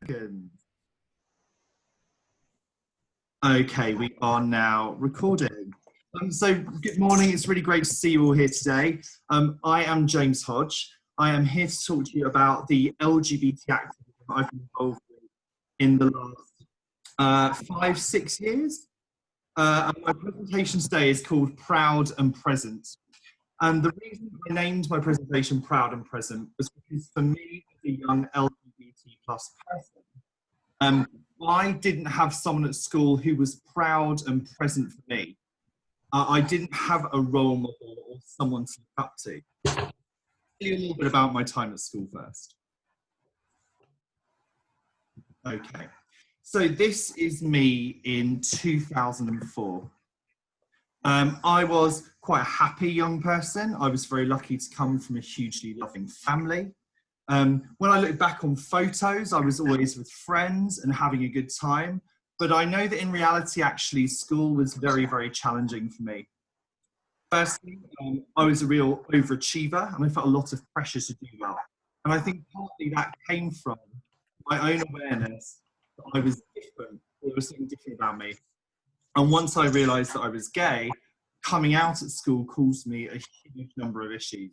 Good. Okay, we are now recording. So good morning, it's really great to see you all here today. I am James Hodge. I am here to talk to you about the LGBT activism I've been involved with in the last 5-6 years. And my presentation today is called Proud and Present. And the reason I named my presentation Proud and Present was because for me, as a young LGBT plus person, I didn't have someone at school who was proud and present for me. I didn't have a role model or someone to look up to. I'll tell you a little bit about my time at school first. Okay, so this is me in 2004. I was quite a happy young person. I was very lucky to come from a hugely loving family. When I look back on photos, I was always with friends and having a good time. But I know that in reality, actually, school was very, very challenging for me. Firstly, I was a real overachiever and I felt a lot of pressure to do well. And I think partly that came from my own awareness that I was different, there was something different about me. And once I realised that I was gay, coming out at school caused me a huge number of issues.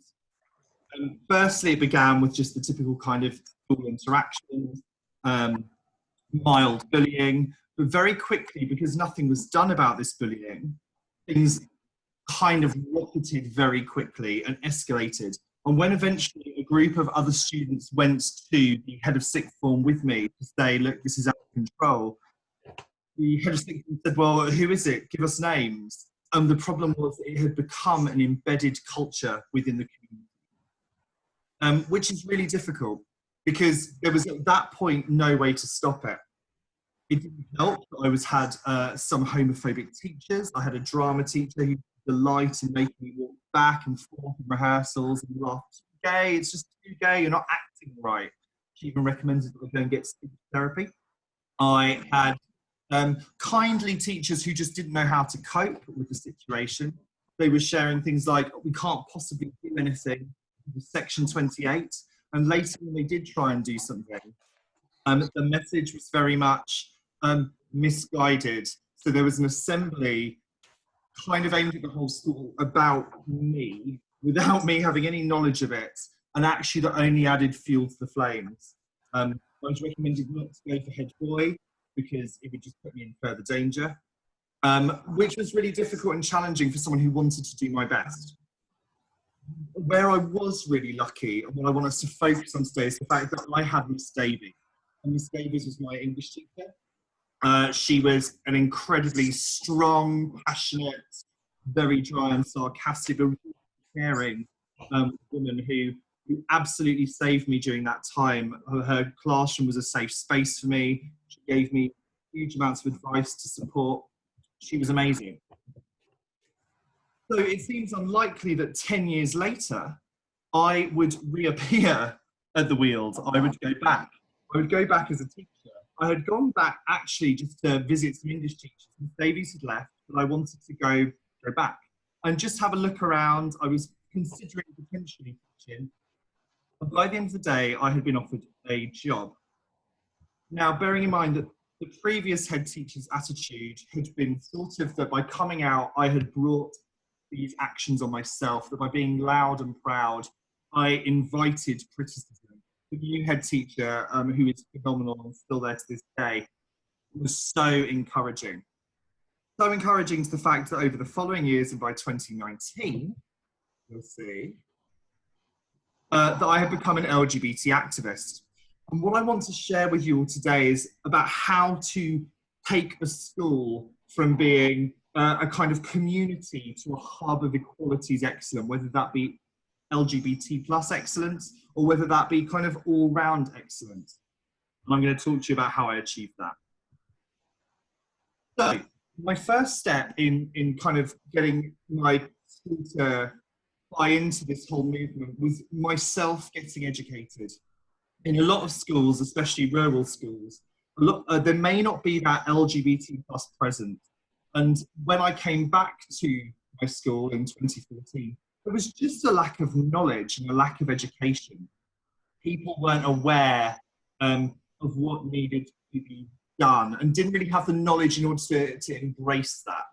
Firstly, it began with just the typical kind of school interactions, mild bullying, but very quickly, because nothing was done about this bullying, things kind of rocketed very quickly and escalated. And when eventually a group of other students went to the head of sixth form with me to say, look, this is out of control, the head of sixth form said, well, who is it? Give us names. And the problem was it had become an embedded culture within the community, which is really difficult because there was at that point no way to stop it. It didn't help that I had some homophobic teachers. I had a drama teacher who delighted in making me walk back and forth in rehearsals and laugh. Gay, it's just too gay, you're not acting right. She even recommended that I go and get speech therapy. I had kindly teachers who just didn't know how to cope with the situation. They were sharing things like, we can't possibly do anything with Section 28. And later when they did try and do something, the message was very much misguided. So there was an assembly kind of aimed at the whole school about me, without me having any knowledge of it, and actually that only added fuel to the flames. I was recommended not to go for head boy because it would just put me in further danger, which was really difficult and challenging for someone who wanted to do my best. Where I was really lucky, and what I want us to focus on today, is the fact that I had Miss Davies. And Miss Davies was my English teacher. She was an incredibly strong, passionate, very dry and sarcastic, but really caring woman who absolutely saved me during that time. Her classroom was a safe space for me. She gave me huge amounts of advice to support. She was amazing. So it seems unlikely that 10 years later, I would reappear at the Weald. I would go back. I would go back as a teacher. I had gone back actually just to visit some English teachers. Miss Davies had left, but I wanted to go back and just have a look around. I was considering potentially teaching. And by the end of the day, I had been offered a job. Now, bearing in mind that the previous head teacher's attitude had been sort of that by coming out, I had brought these actions on myself, that by being loud and proud, I invited criticism. The new head teacher, who is phenomenal and still there to this day, was so encouraging. So encouraging to the fact that over the following years and by 2019, you'll see, that I have become an LGBT activist. And what I want to share with you all today is about how to take a school from being a kind of community to a hub of equalities excellence, whether that be LGBT plus excellence or whether that be kind of all-round excellence. And I'm going to talk to you about how I achieved that. So my first step in kind of getting my school to buy into this whole movement was myself getting educated. In a lot of schools, especially rural schools, there may not be that LGBT plus present. And when I came back to my school in 2014, there was just a lack of knowledge and a lack of education. People weren't aware of of what needed to be done and didn't really have the knowledge in order to embrace that.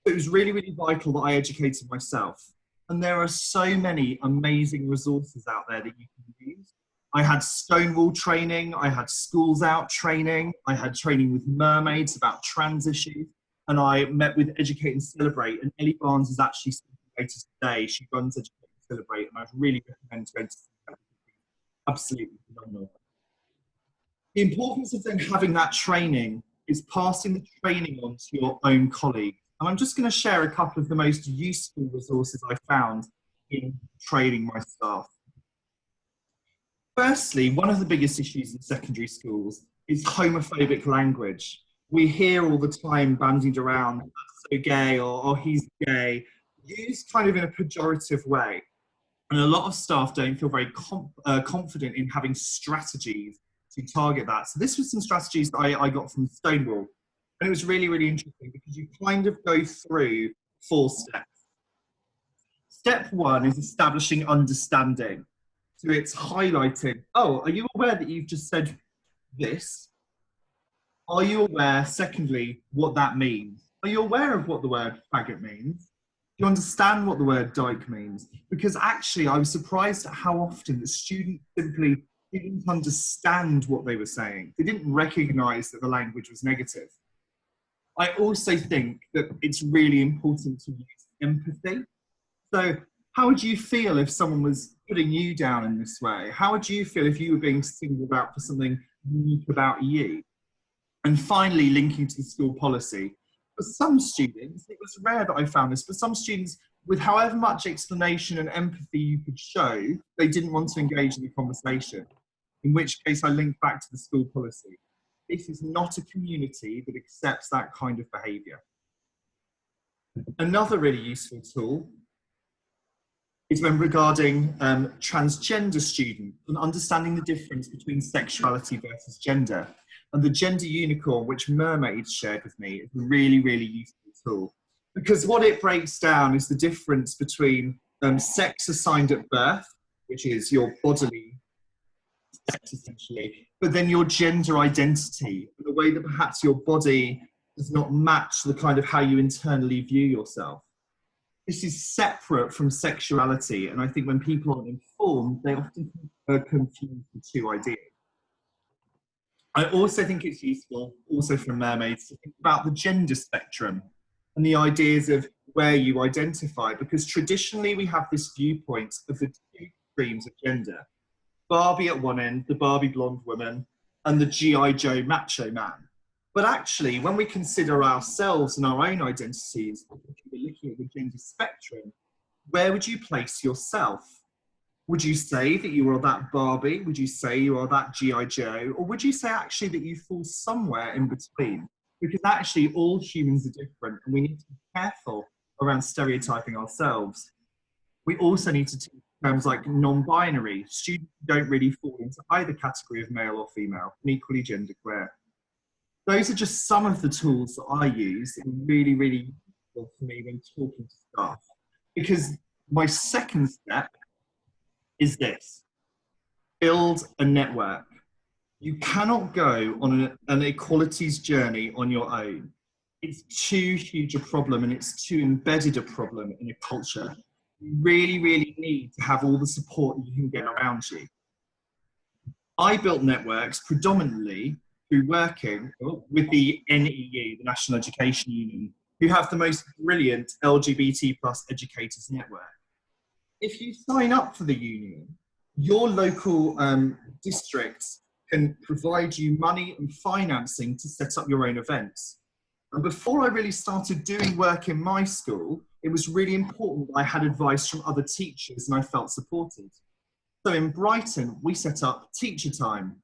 It was really, really vital that I educated myself. And there are so many amazing resources out there that you can use. I had Stonewall training, I had Schools Out training, I had training with mermaids about trans issues, and I met with Educate and Celebrate, and Ellie Barnes is actually speaking later today. She runs Educate and Celebrate, and I'd really recommend going to see that. Absolutely phenomenal. The importance of then having that training is passing the training on to your own colleagues. And I'm just going to share a couple of the most useful resources I found in training my staff. Firstly, one of the biggest issues in secondary schools is homophobic language. We hear all the time bandied around, that's so gay, or he's gay, used kind of in a pejorative way. And a lot of staff don't feel very confident in having strategies to target that. So this was some strategies that I got from Stonewall. And it was really, really interesting because you kind of go through 4 steps. Step 1 is establishing understanding. So it's highlighting, oh, are you aware that you've just said this? Are you aware, secondly, what that means? Are you aware of what the word faggot means? Do you understand what the word dyke means? Because actually, I was surprised at how often the students simply didn't understand what they were saying. They didn't recognize that the language was negative. I also think that it's really important to use empathy. So how would you feel if someone was putting you down in this way? How would you feel if you were being singled out for something unique about you? And finally, linking to the school policy. For some students, it was rare that I found this, but some students, with however much explanation and empathy you could show, they didn't want to engage in the conversation, in which case I linked back to the school policy. This is not a community that accepts that kind of behaviour. Another really useful tool is when regarding transgender students and understanding the difference between sexuality versus gender. And the gender unicorn, which Mermaids shared with me, is a really, really useful tool. Because what it breaks down is the difference between sex assigned at birth, which is your bodily sex essentially, but then your gender identity, the way that perhaps your body does not match the kind of how you internally view yourself. This is separate from sexuality, and I think when people aren't informed, they often confuse the 2 ideas. I also think it's useful, also for mermaids, to think about the gender spectrum and the ideas of where you identify, because traditionally we have this viewpoint of the 2 extremes of gender. Barbie at one end, the Barbie blonde woman, and the G.I. Joe macho man. But actually, when we consider ourselves and our own identities, if we're looking at the gender spectrum, where would you place yourself? Would you say that you are that Barbie? Would you say you are that G.I. Joe? Or would you say actually that you fall somewhere in between? Because actually all humans are different and we need to be careful around stereotyping ourselves. We also need to teach terms like non-binary. Students don't really fall into either category of male or female, and equally genderqueer. Those are just some of the tools that I use and really, really useful for me when talking to staff. Because my second step is this: build a network. You cannot go on an equalities journey on your own. It's too huge a problem and it's too embedded a problem in a culture. You really, really need to have all the support you can get around you. I built networks predominantly through working with the NEU, the National Education Union, who have the most brilliant LGBT plus educators network. If you sign up for the union, your local districts can provide you money and financing to set up your own events. And before I really started doing work in my school, it was really important that I had advice from other teachers and I felt supported. So in Brighton, we set up Teacher Time.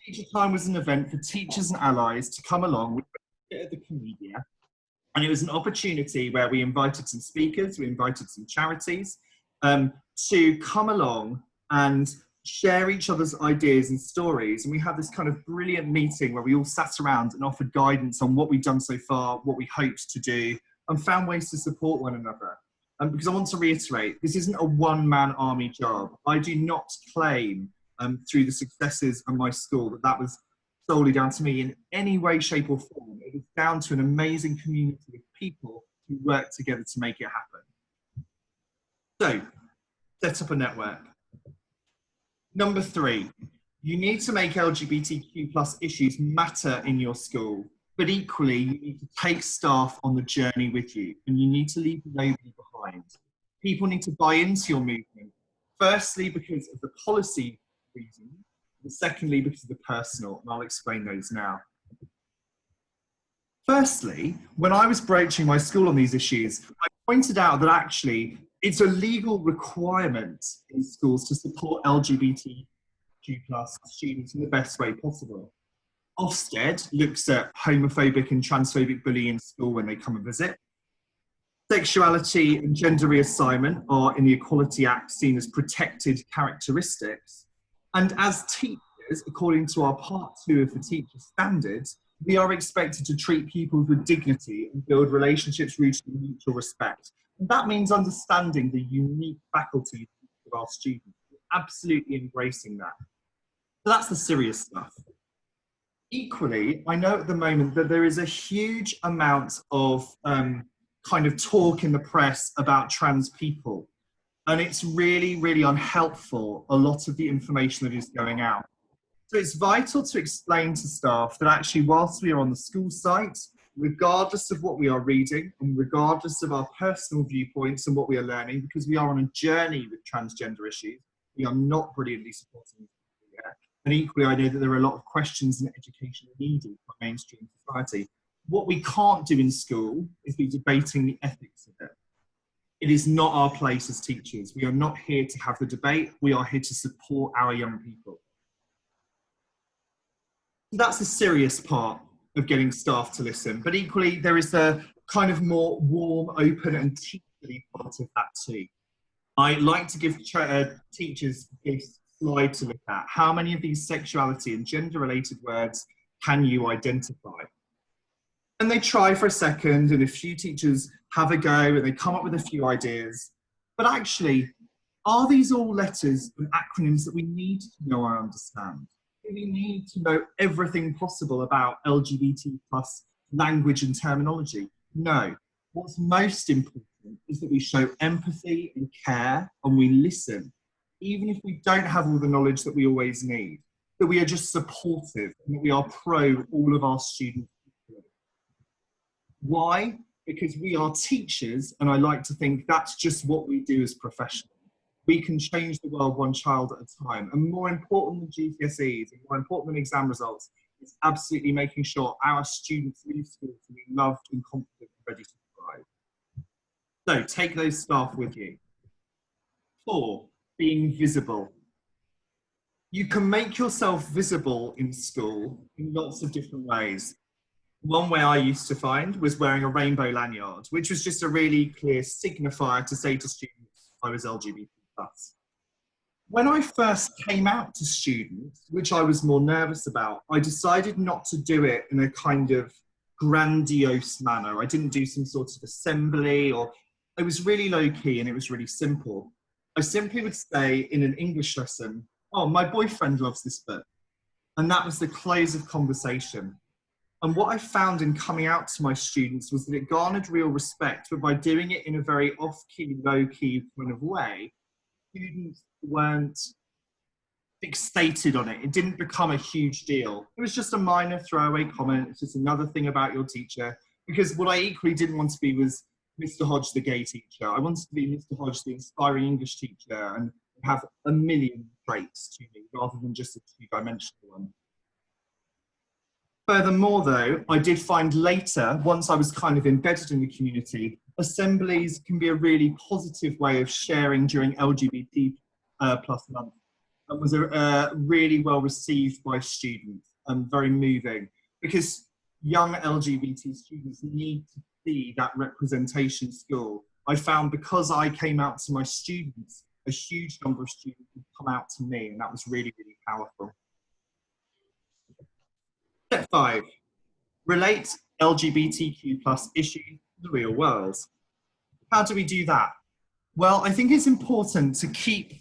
Teacher Time was an event for teachers and allies to come along with a bit of the commedia. And it was an opportunity where we invited some speakers, we invited some charities to come along and share each other's ideas and stories. And we had this kind of brilliant meeting where we all sat around and offered guidance on what we've done so far, what we hoped to do, and found ways to support one another. Because I want to reiterate, this isn't a one-man army job. I do not claim through the successes of my school that was solely down to me in any way, shape or form. It is down to an amazing community of people who work together to make it happen. So, set up a network. Number 3, you need to make LGBTQ plus issues matter in your school, but equally you need to take staff on the journey with you, and you need to leave nobody behind. People need to buy into your movement, firstly because of the policy reasons, and secondly because of the personal, and I'll explain those now. Firstly, when I was broaching my school on these issues, I pointed out that actually it's a legal requirement in schools to support LGBTQ plus students in the best way possible. Ofsted looks at homophobic and transphobic bullying in school when they come and visit. Sexuality and gender reassignment are in the Equality Act seen as protected characteristics. And as teachers, according to our Part 2 of the teacher standards, we are expected to treat people with dignity and build relationships rooted in mutual respect. And that means understanding the unique faculties of our students, absolutely embracing that. So that's the serious stuff. Equally, I know at the moment that there is a huge amount of kind of talk in the press about trans people. And it's really, really unhelpful, a lot of the information that is going out. So it's vital to explain to staff that actually whilst we are on the school site, regardless of what we are reading and regardless of our personal viewpoints and what we are learning, because we are on a journey with transgender issues, we are not brilliantly supporting people yet. And equally, I know that there are a lot of questions and education needed for mainstream society. What we can't do in school is be debating the ethics of it. It is not our place as teachers. We are not here to have the debate. We are here to support our young people. That's the serious part of getting staff to listen. But equally, there is the kind of more warm, open and teacherly part of that too. I like to give teachers a slide to look at. How many of these sexuality and gender-related words can you identify? And they try for a second, and a few teachers have a go, and they come up with a few ideas. But actually, are these all letters and acronyms that we need to know and understand? Do we need to know everything possible about LGBT plus language and terminology? No. What's most important is that we show empathy and care, and we listen, even if we don't have all the knowledge that we always need, that we are just supportive and that we are pro all of our students. Why? Because we are teachers, and I like to think that's just what we do as professionals. We can change the world one child at a time. And more important than GCSEs and more important than exam results is absolutely making sure our students leave school to be loved and confident and ready to thrive. So take those staff with you. 4, being visible. You can make yourself visible in school in lots of different ways. One way I used to find was wearing a rainbow lanyard, which was just a really clear signifier to say to students I was LGBT+. When I first came out to students, which I was more nervous about, I decided not to do it in a kind of grandiose manner. I didn't do some sort of assembly, or it was really low key and it was really simple. I simply would say in an English lesson, "Oh, my boyfriend loves this book." And that was the close of conversation. And what I found in coming out to my students was that it garnered real respect, but by doing it in a very off-key, low-key kind of way, students weren't fixated on it. It didn't become a huge deal. It was just a minor throwaway comment. It's just another thing about your teacher. Because what I equally didn't want to be was Mr. Hodge, the gay teacher. I wanted to be Mr. Hodge, the inspiring English teacher, and have a million traits to me rather than just a two-dimensional one. Furthermore, though, I did find later, once I was kind of embedded in the community, assemblies can be a really positive way of sharing during LGBT plus month, and was really well received by students and very moving, because young LGBT students need to see that representation in school. I found because I came out to my students, a huge number of students would come out to me, and that was really, really powerful. Step 5, relate LGBTQ plus issues to the real world. How do we do that? Well, I think it's important to keep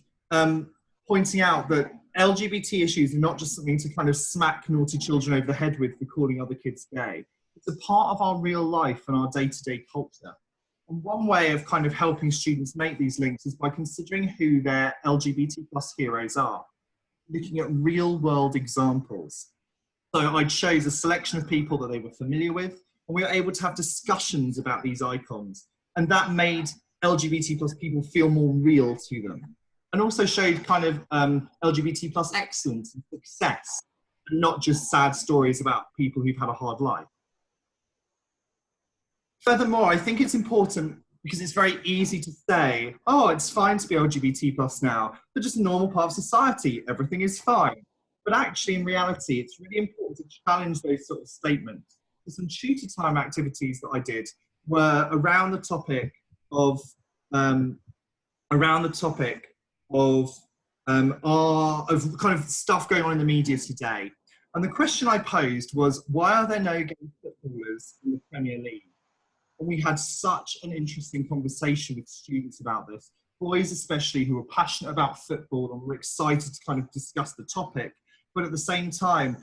pointing out that LGBT issues are not just something to kind of smack naughty children over the head with for calling other kids gay. It's a part of our real life and our day-to-day culture. And one way of kind of helping students make these links is by considering who their LGBT plus heroes are, looking at real world examples. So I chose a selection of people that they were familiar with, and we were able to have discussions about these icons. And that made LGBT plus people feel more real to them. And also showed kind of LGBT plus excellence and success, and not just sad stories about people who've had a hard life. Furthermore, I think it's important because it's very easy to say, oh, it's fine to be LGBT plus now. They're just a normal part of society. Everything is fine. But actually, in reality, it's really important to challenge those sort of statements. So some tutor time activities that I did were around the topic of kind of stuff going on in the media today. And the question I posed was, why are there no gay footballers in the Premier League? And we had such an interesting conversation with students about this, boys especially who were passionate about football and were excited to kind of discuss the topic, but at the same time,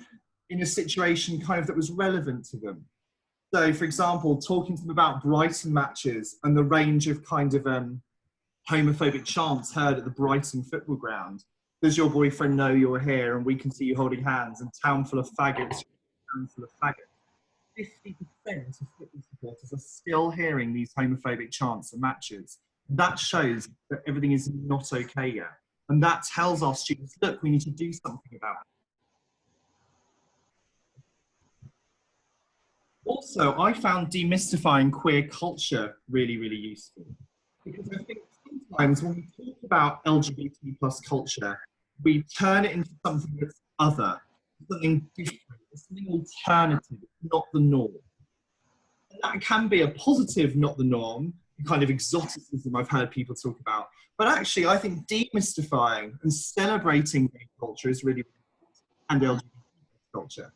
in a situation kind of that was relevant to them. So, for example, talking to them about Brighton matches and the range of kind of homophobic chants heard at the Brighton football ground. Does your boyfriend know you're here and we can see you holding hands, and town full of faggots, town full of faggots. 50% of football supporters are still hearing these homophobic chants at matches. That shows that everything is not okay yet. And that tells our students, look, we need to do something about it. Also, I found demystifying queer culture really, really useful. Because I think sometimes when we talk about LGBT plus culture, we turn it into something that's other, something different, something alternative, not the norm. And that can be a positive, not the norm, kind of exoticism I've heard people talk about. But actually, I think demystifying and celebrating gay culture is really important, and LGBT culture.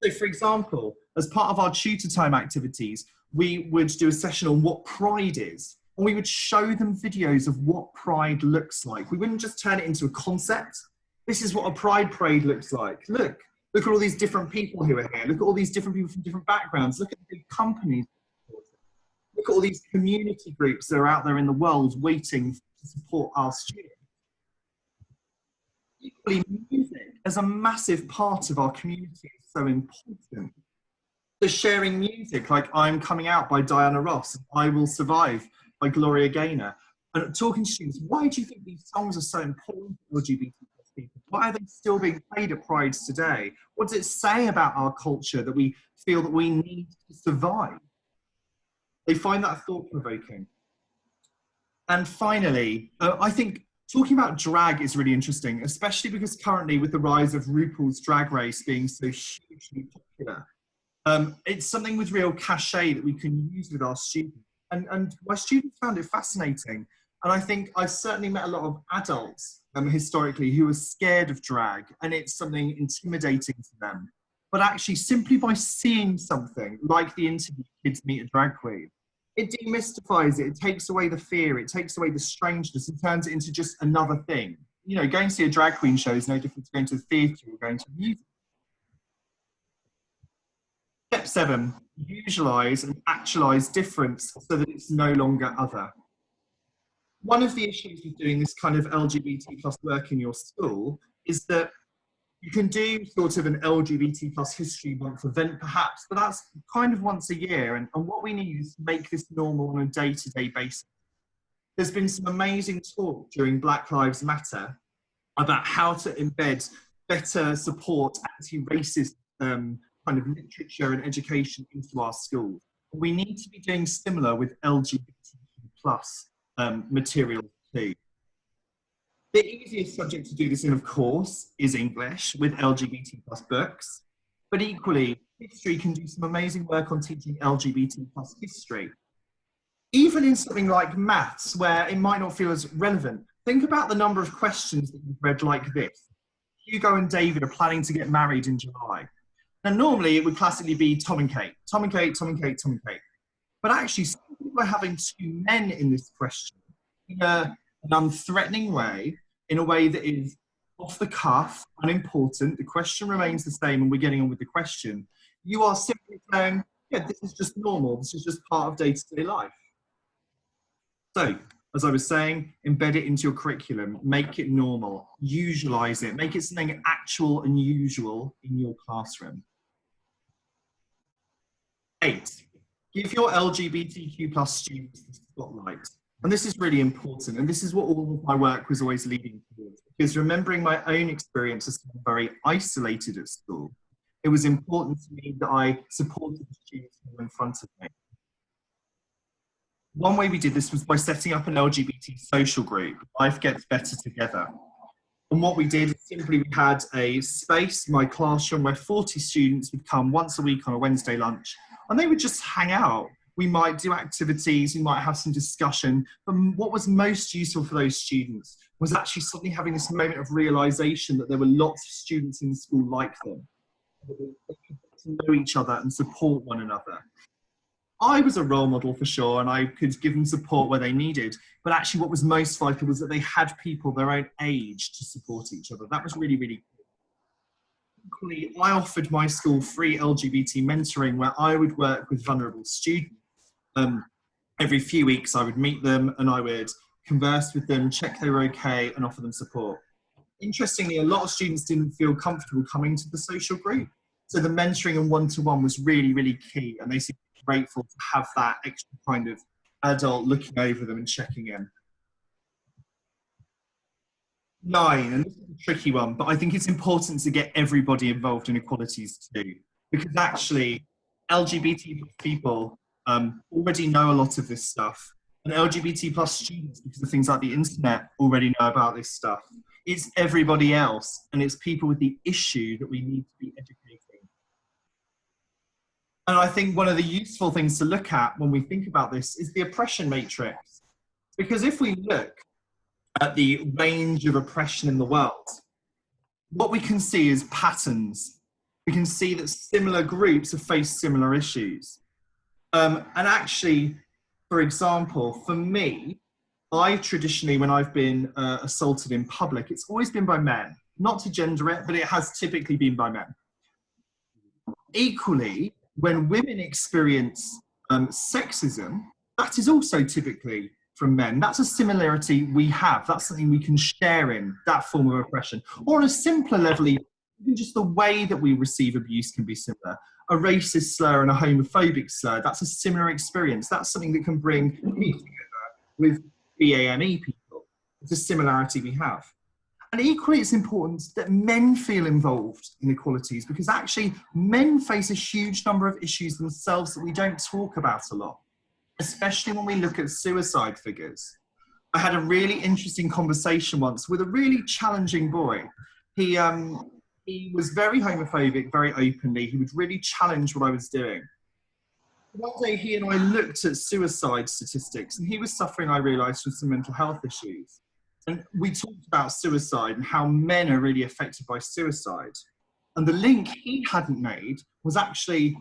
So, for example, as part of our tutor time activities, we would do a session on what pride is. And we would show them videos of what pride looks like. We wouldn't just turn it into a concept. This is what a pride parade looks like. Look at all these different people who are here. Look at all these different people from different backgrounds. Look at the big companies. Look at all these community groups that are out there in the world waiting to support our students. Equally, music as a massive part of our community is so important. So sharing music like I'm Coming Out by Diana Ross, and I Will Survive by Gloria Gaynor, and talking to students, why do you think these songs are so important for LGBT people? Why are they still being played at prides today? What does it say about our culture that we feel that we need to survive? They find that thought-provoking. And finally, I think talking about drag is really interesting, especially because currently with the rise of RuPaul's Drag Race being so hugely popular, it's something with real cachet that we can use with our students. And my students found it fascinating. And I think I've certainly met a lot of adults historically who are scared of drag, and it's something intimidating to them. But actually, simply by seeing something like the interview Kids Meet a Drag Queen, it demystifies it, it takes away the fear, it takes away the strangeness, and turns it into just another thing. You know, going to see a drag queen show is no different to going to the theatre or going to a music. Step 7, visualise and actualise difference so that it's no longer other. One of the issues with doing this kind of LGBT plus work in your school is that you can do sort of an LGBT plus history month event perhaps, but that's kind of once a year. And what we need is to make this normal on a day-to-day basis. There's been some amazing talk during Black Lives Matter about how to embed better support anti-racist kind of literature and education into our schools. We need to be doing similar with LGBTQ plus material too. The easiest subject to do this in, of course, is English with LGBT plus books, but equally, history can do some amazing work on teaching LGBT plus history. Even in something like maths, where it might not feel as relevant, think about the number of questions that you've read like this. Hugo and David are planning to get married in July. Now, normally it would classically be Tom and Kate, Tom and Kate, Tom and Kate, Tom and Kate. But actually, some people are having 2 men in this question in an unthreatening way, in a way that is off the cuff, unimportant, the question remains the same and we're getting on with the question, you are simply saying, yeah, this is just normal, this is just part of day-to-day life. So, as I was saying, embed it into your curriculum, make it normal, usualize it, make it something actual and usual in your classroom. 8, give your LGBTQ plus students the spotlight. And this is really important, and this is what all of my work was always leading towards, because remembering my own experience as very isolated at school, it was important to me that I supported the students who were in front of me. One way we did this was by setting up an LGBT social group, Life Gets Better Together. And what we did is simply we had a space, my classroom, where 40 students would come once a week on a Wednesday lunch, and they would just hang out. We might do activities, we might have some discussion, but what was most useful for those students was actually suddenly having this moment of realization that there were lots of students in the school like them. They could get to know each other and support one another. I was a role model for sure, and I could give them support where they needed, but actually what was most vital was that they had people their own age to support each other. That was really, really cool. Equally, I offered my school free LGBT mentoring where I would work with vulnerable students. Every few weeks I would meet them and I would converse with them, check they were okay and offer them support. Interestingly, a lot of students didn't feel comfortable coming to the social group. So the mentoring and one-to-one was really, really key, and they seemed grateful to have that extra kind of adult looking over them and checking in. 9, and this is a tricky one, but I think it's important to get everybody involved in equalities too, because actually LGBT people already know a lot of this stuff, and LGBT plus students, because of things like the internet, already know about this stuff. It's everybody else, and it's people with the issue that we need to be educating. And I think one of the useful things to look at when we think about this is the oppression matrix. Because if we look at the range of oppression in the world, what we can see is patterns. We can see that similar groups have faced similar issues. And actually, for example, for me, I traditionally, when I've been assaulted in public, it's always been by men. Not to gender it, but it has typically been by men. Equally, when women experience sexism, that is also typically from men. That's a similarity we have. That's something we can share in, that form of oppression. Or on a simpler level, even just the way that we receive abuse can be similar. A racist slur and a homophobic slur, that's a similar experience. That's something that can bring me together with BAME people. It's a similarity we have. And equally, it's important that men feel involved in equalities, because actually men face a huge number of issues themselves that we don't talk about a lot, especially when we look at suicide figures. I had a really interesting conversation once with a really challenging boy. He was very homophobic, very openly. He would really challenge what I was doing. One day he and I looked at suicide statistics, and he was suffering, I realised, from some mental health issues. And we talked about suicide and how men are really affected by suicide. And the link he hadn't made was actually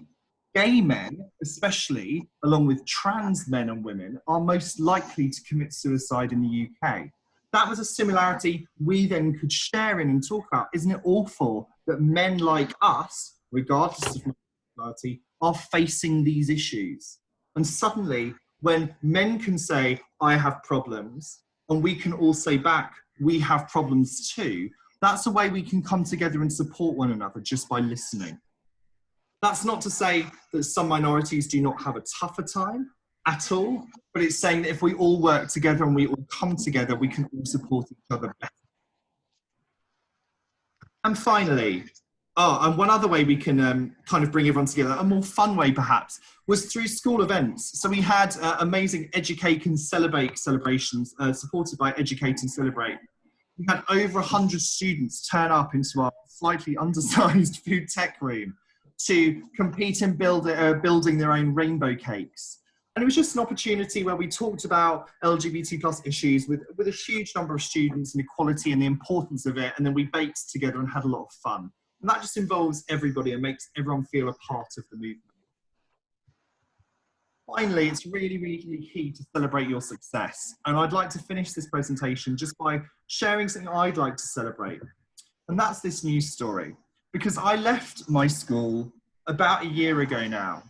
gay men, especially along with trans men and women, are most likely to commit suicide in the UK. That was a similarity we then could share in and talk about. Isn't it awful that men like us, regardless of nationality, are facing these issues? And suddenly, when men can say, I have problems, and we can all say back, we have problems too, that's a way we can come together and support one another just by listening. That's not to say that some minorities do not have a tougher time at all, but it's saying that if we all work together and we all come together, we can all support each other better. And finally, and one other way we can kind of bring everyone together, a more fun way perhaps, was through school events. So we had amazing Educate and Celebrate celebrations supported by Educate and Celebrate. We had over 100 students turn up into our slightly undersized food tech room to compete in building their own rainbow cakes. And it was just an opportunity where we talked about LGBT plus issues with a huge number of students and equality and the importance of it. And then we baked together and had a lot of fun. And that just involves everybody and makes everyone feel a part of the movement. Finally, it's really, really key to celebrate your success. And I'd like to finish this presentation just by sharing something I'd like to celebrate. And that's this news story. Because I left my school about a year ago now.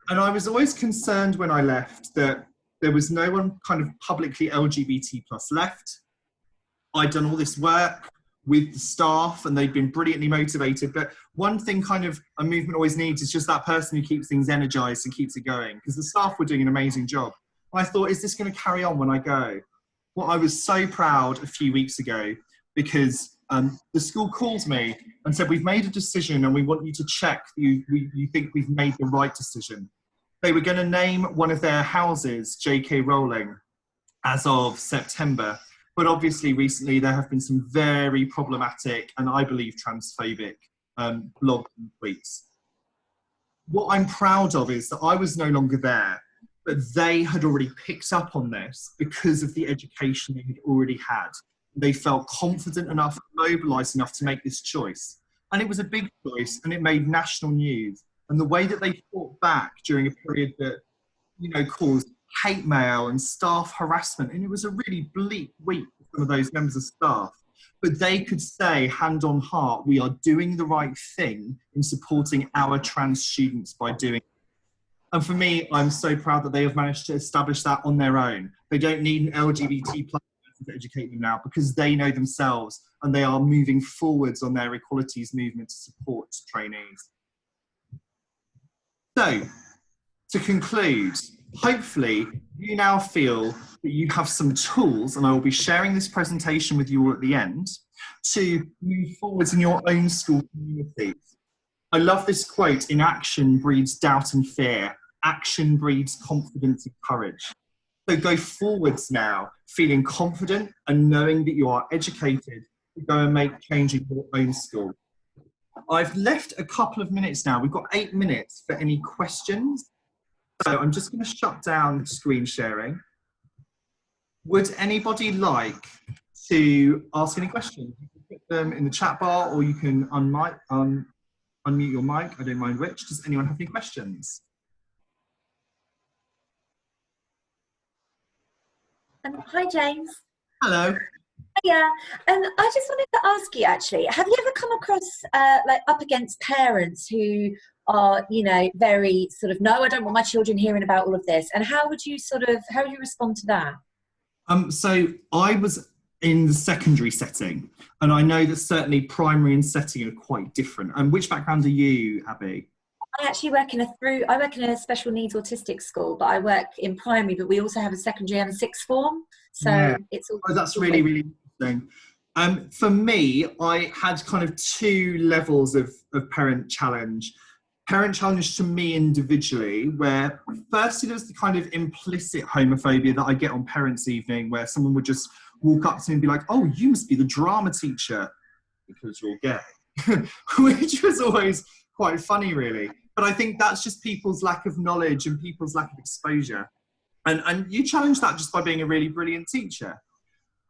And I was always concerned when I left that there was no one kind of publicly LGBT plus left. I'd done all this work with the staff and they'd been brilliantly motivated. But one thing kind of a movement always needs is just that person who keeps things energized and keeps it going, because the staff were doing an amazing job. I thought, is this going to carry on when I go? Well, I was so proud a few weeks ago because the school called me and said, we've made a decision and we want you to check you think we've made the right decision. They were going to name one of their houses J.K. Rowling as of September. But obviously recently there have been some very problematic and I believe transphobic blogs and tweets. What I'm proud of is that I was no longer there, but they had already picked up on this because of the education they had already had. They felt confident enough, mobilised enough to make this choice. And it was a big choice and it made national news. And the way that they fought back during a period that, caused hate mail and staff harassment, and it was a really bleak week for some of those members of staff. But they could say, hand on heart, we are doing the right thing in supporting our trans students by doing it. And for me, I'm so proud that they have managed to establish that on their own. They don't need an LGBT plus to educate them now because they know themselves and they are moving forwards on their equalities movement to support trainees. So, to conclude, hopefully you now feel that you have some tools, and I will be sharing this presentation with you all at the end, to move forwards in your own school communities. I love this quote, inaction breeds doubt and fear, action breeds confidence and courage. So go forwards now, feeling confident and knowing that you are educated to go and make change in your own school. I've left a couple of minutes now. We've got 8 minutes for any questions. So I'm just going to shut down screen sharing. Would anybody like to ask any questions? You can put them in the chat bar or you can unmute your mic. I don't mind which. Does anyone have any questions? Hi, James. Hello. Yeah, and I just wanted to ask you, actually, have you ever come across, up against parents who are, very sort of, no, I don't want my children hearing about all of this, and how would you respond to that? So I was in the secondary setting, and I know that certainly primary and setting are quite different. And which background are you, Abby? I actually work in a special needs autistic school, but I work in primary, but we also have a secondary and a sixth form. So yeah. It's all. Oh, that's really, really interesting. For me, I had kind of two levels of parent challenge. Parent challenge to me individually, where firstly there was the kind of implicit homophobia that I get on parents' evening, where someone would just walk up to me and be like, oh, you must be the drama teacher because you're gay, which was always quite funny, really. But I think that's just people's lack of knowledge and people's lack of exposure. And you challenge that just by being a really brilliant teacher.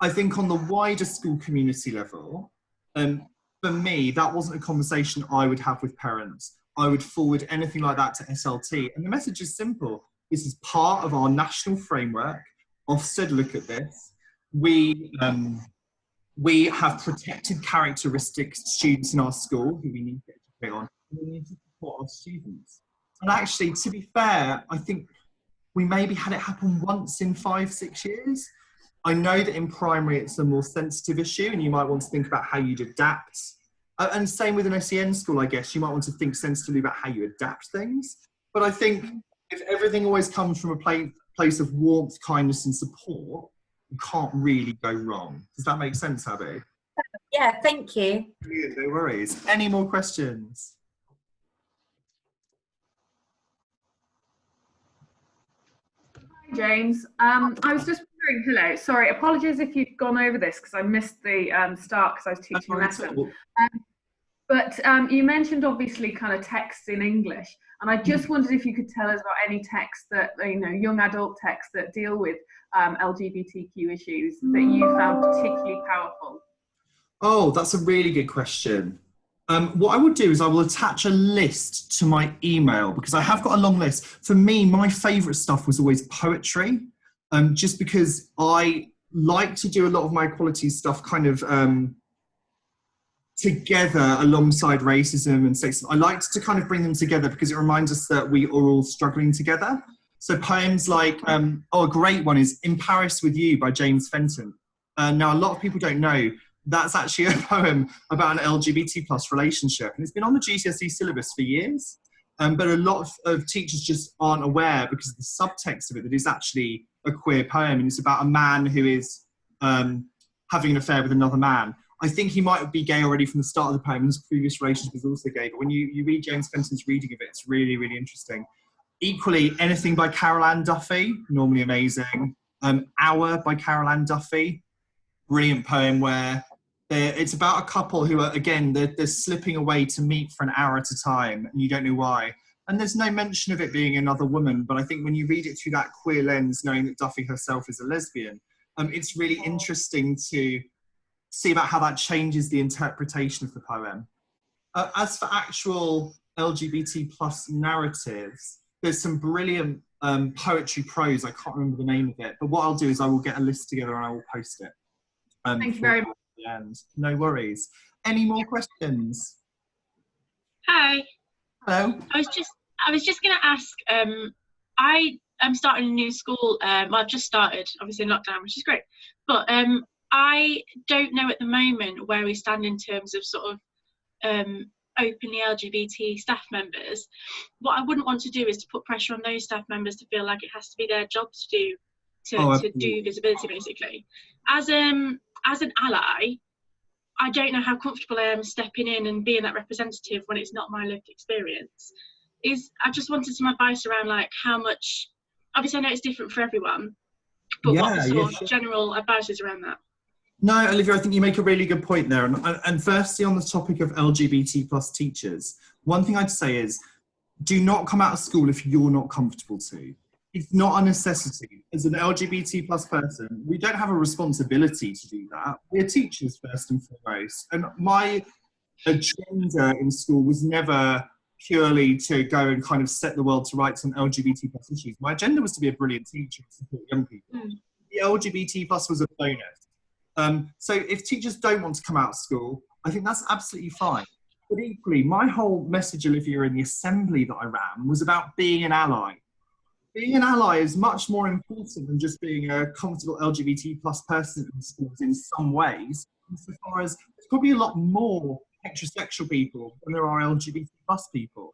I think on the wider school community level, for me, that wasn't a conversation I would have with parents. I would forward anything like that to SLT. And the message is simple. This is part of our national framework. Ofsted look at this. We have protected characteristic students in our school who we need to educate on. And we need to support our students. And actually, to be fair, I think we maybe had it happen once in 5-6 years. I know that in primary it's a more sensitive issue and you might want to think about how you'd adapt. And same with an SEN school, I guess. You might want to think sensitively about how you adapt things. But I think if everything always comes from a place of warmth, kindness and support, you can't really go wrong. Does that make sense, Abby? Yeah, thank you. Brilliant, no worries. Any more questions? Hi, James. I was just wondering, hello, sorry, apologies if you've gone over this because I missed the start because I was teaching a lesson. But you mentioned obviously kind of texts in English, and I just wondered if you could tell us about any texts that, young adult texts that deal with LGBTQ issues that you found particularly powerful. Oh, that's a really good question. What I will do is I will attach a list to my email because I have got a long list. For me, my favourite stuff was always poetry, just because I like to do a lot of my equality stuff kind of together alongside racism and sexism. I like to kind of bring them together because it reminds us that we are all struggling together. So poems like, a great one is In Paris With You by James Fenton. Now, a lot of people don't know that's actually a poem about an LGBT plus relationship. And it's been on the GCSE syllabus for years. But a lot of teachers just aren't aware because of the subtext of it that it's actually a queer poem. And it's about a man who is having an affair with another man. I think he might be gay already from the start of the poem. His previous relationship was also gay. But when you read James Fenton's reading of it, it's really, really interesting. Equally, anything by Carol Ann Duffy, normally amazing. Hour by Carol Ann Duffy, brilliant poem where it's about a couple who are, again, they're slipping away to meet for an hour at a time, and you don't know why. And there's no mention of it being another woman, but I think when you read it through that queer lens, knowing that Duffy herself is a lesbian, it's really interesting to see about how that changes the interpretation of the poem. As for actual LGBT plus narratives, there's some brilliant poetry prose. I can't remember the name of it, but what I'll do is I will get a list together and I will post it. Thank you very much. And no worries. Any more questions? Hi. Hello. I was just going to ask. I am starting a new school. Well, I've just started, obviously in lockdown, which is great. But I don't know at the moment where we stand in terms of sort of openly LGBT staff members. What I wouldn't want to do is to put pressure on those staff members to feel like it has to be their job to do visibility, basically. As an ally, I don't know how comfortable I am stepping in and being that representative when it's not my lived experience. I just wanted some advice around like how much, obviously I know it's different for everyone, but what the sort of general advice is around that? No, Olivia, I think you make a really good point there. And firstly, on the topic of LGBT plus teachers, one thing I'd say is do not come out of school if you're not comfortable to. It's not a necessity. As an LGBT plus person, we don't have a responsibility to do that. We're teachers first and foremost. And my agenda in school was never purely to go and kind of set the world to rights on LGBT plus issues. My agenda was to be a brilliant teacher and support young people. The LGBT plus was a bonus. So if teachers don't want to come out of school, I think that's absolutely fine. But equally, my whole message, Olivia, in the assembly that I ran was about being an ally. Being an ally is much more important than just being a comfortable LGBT plus person in schools in some ways, insofar as there's probably a lot more heterosexual people than there are LGBT plus people.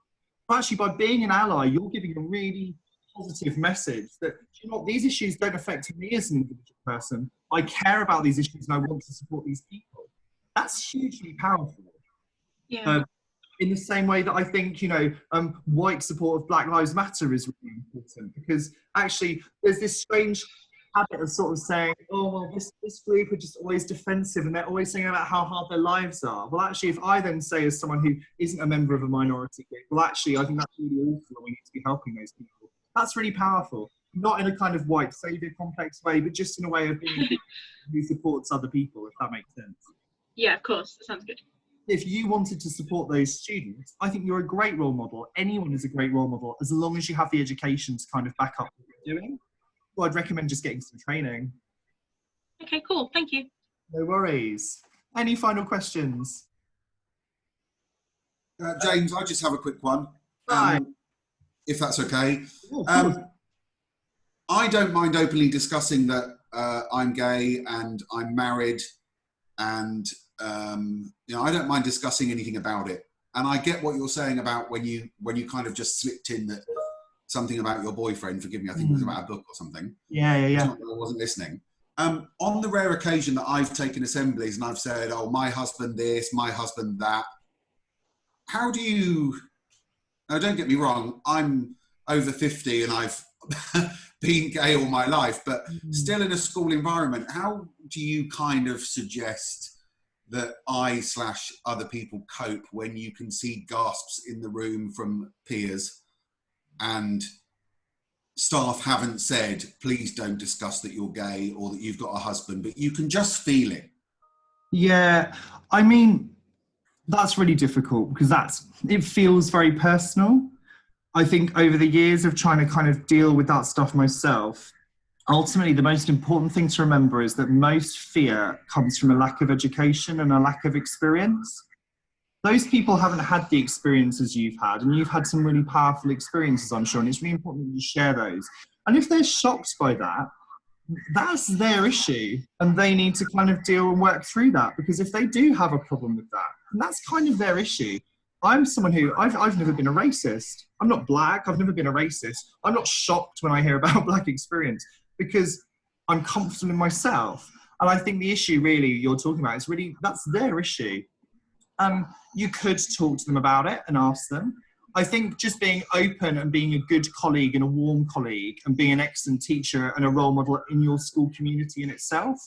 But actually, by being an ally, you're giving a really positive message that, you know, these issues don't affect me as an individual person. I care about these issues and I want to support these people. That's hugely powerful. Yeah. In the same way that I think, you know, white support of Black Lives Matter is really important, because actually there's this strange habit of sort of saying, oh, well, this group are just always defensive and they're always saying about how hard their lives are. Well, actually, if I then say as someone who isn't a member of a minority group, well, actually, I think that's really awful and we need to be helping those people. That's really powerful. Not in a kind of white saviour complex way, but just in a way of being who supports other people, if that makes sense. Yeah, of course. That sounds good. If you wanted to support those students, I think you're a great role model. Anyone is a great role model, as long as you have the education to kind of back up what you're doing. Well, I'd recommend just getting some training. Okay, cool. Thank you. No worries. Any final questions? James, I just have a quick one, if that's okay. I don't mind openly discussing that I'm gay and I'm married, and you know, I don't mind discussing anything about it. And I get what you're saying about when you kind of just slipped in that something about your boyfriend. Forgive me, I think it was about a book or something. Yeah. I wasn't listening. On the rare occasion that I've taken assemblies and I've said, "Oh, my husband this, my husband that," how do you? Now, don't get me wrong. I'm over 50 and I've been gay all my life, but still in a school environment. How do you kind of suggest that I/other people cope when you can see gasps in the room from peers and staff haven't said, please don't discuss that you're gay or that you've got a husband, but you can just feel it? Yeah, I mean, that's really difficult because it feels very personal. I think over the years of trying to kind of deal with that stuff myself, ultimately, the most important thing to remember is that most fear comes from a lack of education and a lack of experience. those people haven't had the experiences you've had, and you've had some really powerful experiences, I'm sure, and it's really important that you share those. And if they're shocked by that, that's their issue, and they need to kind of deal and work through that, because if they do have a problem with that, that's kind of their issue. I'm someone who, I've never been a racist. I'm not black, I've never been a racist. I'm not shocked when I hear about black experience, because I'm comfortable in myself. And I think the issue really you're talking about is really, that's their issue. You could talk to them about it and ask them. I think just being open and being a good colleague and a warm colleague and being an excellent teacher and a role model in your school community in itself,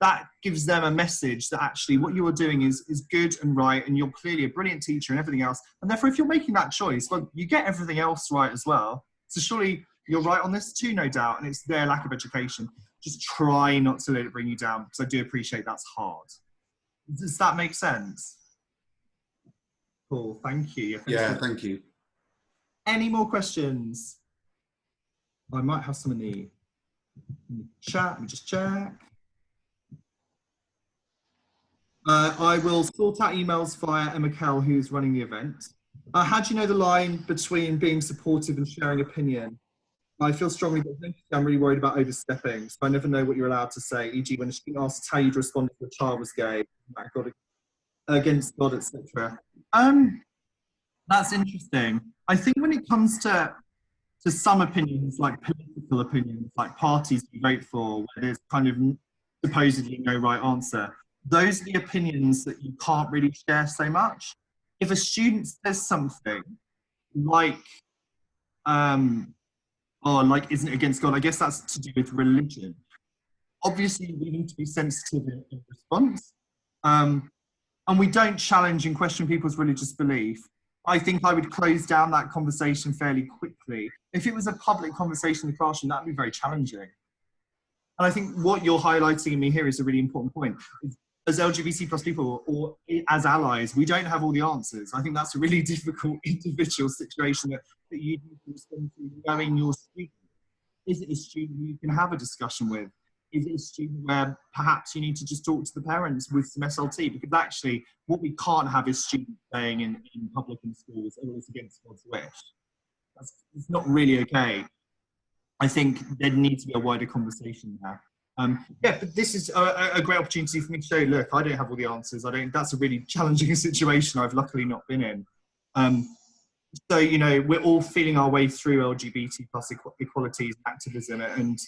that gives them a message that actually what you are doing is good and right, and you're clearly a brilliant teacher and everything else. And therefore, if you're making that choice, well, you get everything else right as well. So surely you're right on this too, no doubt, and it's their lack of education. Just try not to let it bring you down, because I do appreciate that's hard. Does that make sense? Cool, thank you. Yeah, thank you. Any more questions? I might have some in the chat. Let me just check. I will sort out emails via Emma Kell, who's running the event. How do you know the line between being supportive and sharing opinion? I feel strongly that I'm really worried about overstepping, so I never know what you're allowed to say, e.g. when a student asks how you'd respond if a child was gay, against God, etc. That's interesting. I think when it comes to some opinions, like political opinions, like parties you vote for, where there's kind of supposedly no right answer, those are the opinions that you can't really share so much. If a student says something like, like, isn't it against God? I guess that's to do with religion. Obviously, we need to be sensitive in response. And we don't challenge and question people's religious belief. I think I would close down that conversation fairly quickly. If it was a public conversation in the classroom, that would be very challenging. And I think what you're highlighting in me here is a really important point. As LGBT plus people, or as allies, we don't have all the answers. I think that's a really difficult individual situation that you need to respond to, knowing your student. Is it a student you can have a discussion with? Is it a student where perhaps you need to just talk to the parents with some SLT? Because actually, what we can't have is students saying in public and schools, oh, it's against God's wish. It's not really okay. I think there needs to be a wider conversation there. Yeah, but this is a great opportunity for me to show, look, I don't have all the answers. That's a really challenging situation I've luckily not been in. So, you know, we're all feeling our way through LGBT plus equalities, activism, and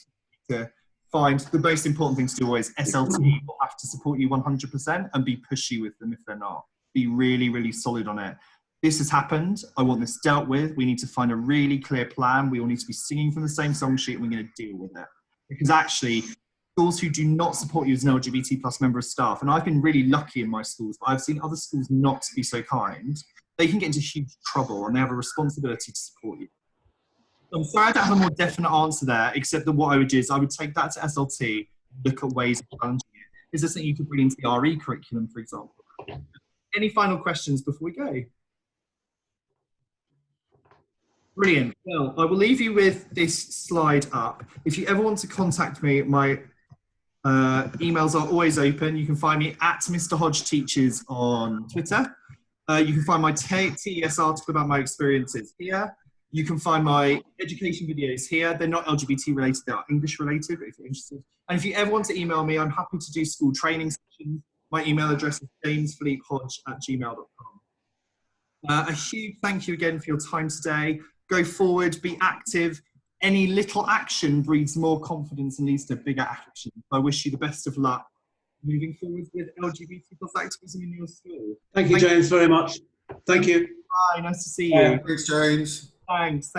to find the most important thing to do always, SLT will have to support you 100% and be pushy with them if they're not. Be really, really solid on it. This has happened. I want this dealt with. We need to find a really clear plan. We all need to be singing from the same song sheet, and we're going to deal with it. Because actually, schools who do not support you as an LGBT plus member of staff, and I've been really lucky in my schools, but I've seen other schools not be so kind, they can get into huge trouble and they have a responsibility to support you. I'm sorry I don't have a more definite answer there, except that what I would do is I would take that to SLT, look at ways of challenging it. Is there something you could bring into the RE curriculum, for example? Any final questions before we go? Brilliant. Well, I will leave you with this slide up. If you ever want to contact me, my emails are always open. You can find me at Mr. Hodge Teaches on Twitter. You can find my TES article about my experiences here. You can find my education videos here. They're not LGBT related, they are English related, if you're interested. And if you ever want to email me, I'm happy to do school training sessions. My email address is jamesphilippehodge@gmail.com. A huge thank you again for your time today. Go forward, be active. Any little action breeds more confidence and leads to bigger action. I wish you the best of luck moving forward with LGBT plus activism in your school. Thank you, James, very much. Thank you. Bye, nice to see you. Thanks, James. Thanks.